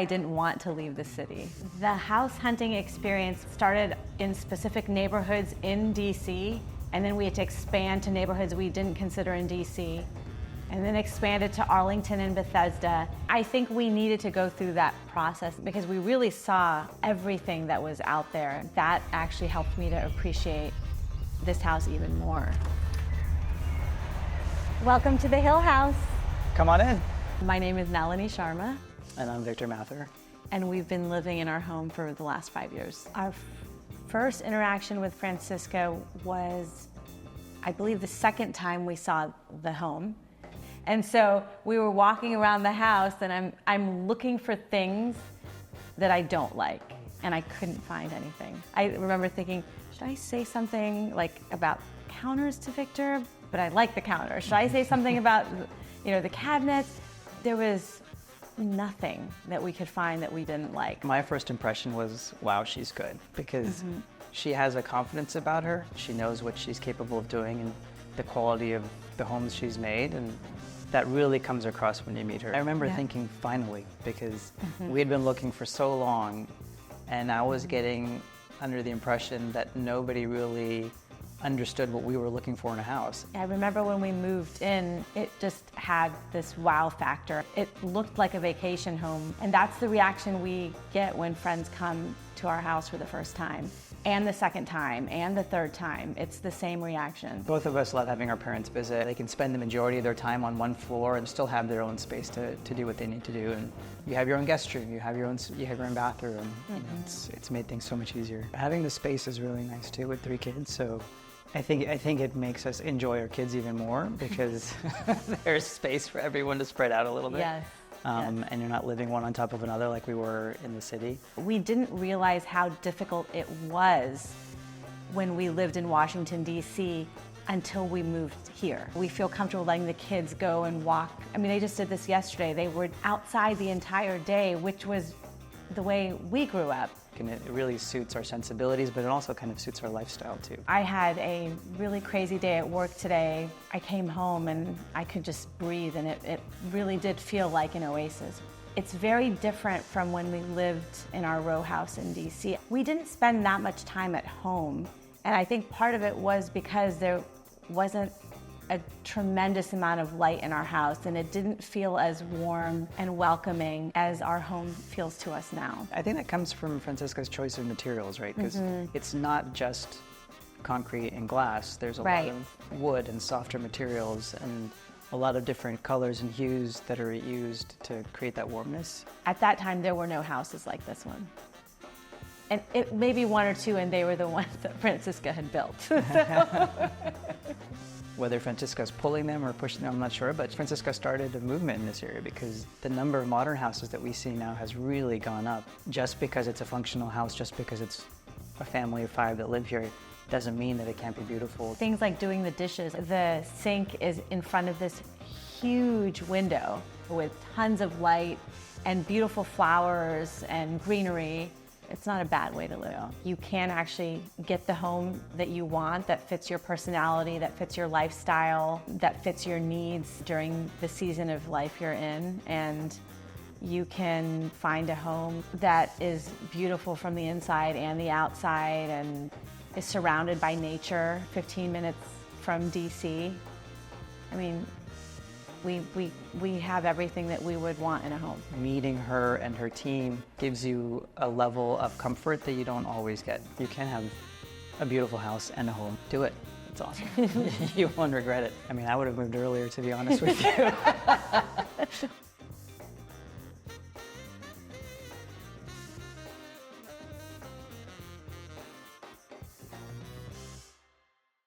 I didn't want to leave the city. The house hunting experience started in specific neighborhoods in DC, and then we had to expand to neighborhoods we didn't consider in DC, and then expanded to Arlington and Bethesda. I think we needed to go through that process because we really saw everything that was out there. That actually helped me to appreciate this house even more. Welcome to the Hill House. Come on in. My name is Nalini Sharma. And I'm Victor Mather. And we've been living in our home for the last 5 years. Our first interaction with Francisco was, I believe, the second time we saw the home. And so we were walking around the house and I'm looking for things that I don't like, and I couldn't find anything. I remember thinking, should I say something like about counters to Victor? But I like the counter. Should I say something about, the cabinets? There was nothing that we could find that we didn't like. My first impression was, wow, she's good, because she has a confidence about her. She knows what she's capable of doing and the quality of the homes she's made, and that really comes across when you meet her. I remember thinking, finally, because we had been looking for so long, and I was getting under the impression that nobody really understood what we were looking for in a house. I remember when we moved in, it just had this wow factor. It looked like a vacation home, and that's the reaction we get when friends come to our house for the first time, and the second time, and the third time. It's the same reaction. Both of us love having our parents visit. They can spend the majority of their time on one floor and still have their own space to do what they need to do. And you have your own guest room, you have your own bathroom. It's made things so much easier. Having the space is really nice too with 3 kids, so I think it makes us enjoy our kids even more because there's space for everyone to spread out a little bit. Yes. And you're not living one on top of another like we were in the city. We didn't realize how difficult it was when we lived in Washington, D.C. until we moved here. We feel comfortable letting the kids go and walk. I mean, they just did this yesterday. They were outside the entire day, which was the way we grew up. And it really suits our sensibilities, but it also kind of suits our lifestyle too. I had a really crazy day at work today. I came home and I could just breathe, and it really did feel like an oasis. It's very different from when we lived in our row house in DC. We didn't spend that much time at home, and I think part of it was because there wasn't a tremendous amount of light in our house, and it didn't feel as warm and welcoming as our home feels to us now. I think that comes from Francisco's choice of materials, right? Because it's not just concrete and glass. There's a lot of wood and softer materials and a lot of different colors and hues that are used to create that warmness. At that time, there were no houses like this one. And it maybe 1 or 2, and they were the ones that Francisco had built. Whether Francisco's pulling them or pushing them, I'm not sure, but Francisco started a movement in this area because the number of modern houses that we see now has really gone up. Just because it's a functional house, just because it's a family of 5 that live here, doesn't mean that it can't be beautiful. Things like doing the dishes. The sink is in front of this huge window with tons of light and beautiful flowers and greenery. It's not a bad way to live. You can actually get the home that you want, that fits your personality, that fits your lifestyle, that fits your needs during the season of life you're in. And you can find a home that is beautiful from the inside and the outside and is surrounded by nature, 15 minutes from DC. I mean, we have everything that we would want in a home. Meeting her and her team gives you a level of comfort that you don't always get. You can have a beautiful house and a home. Do it. It's awesome. You won't regret it. I mean, I would have moved earlier, to be honest with you.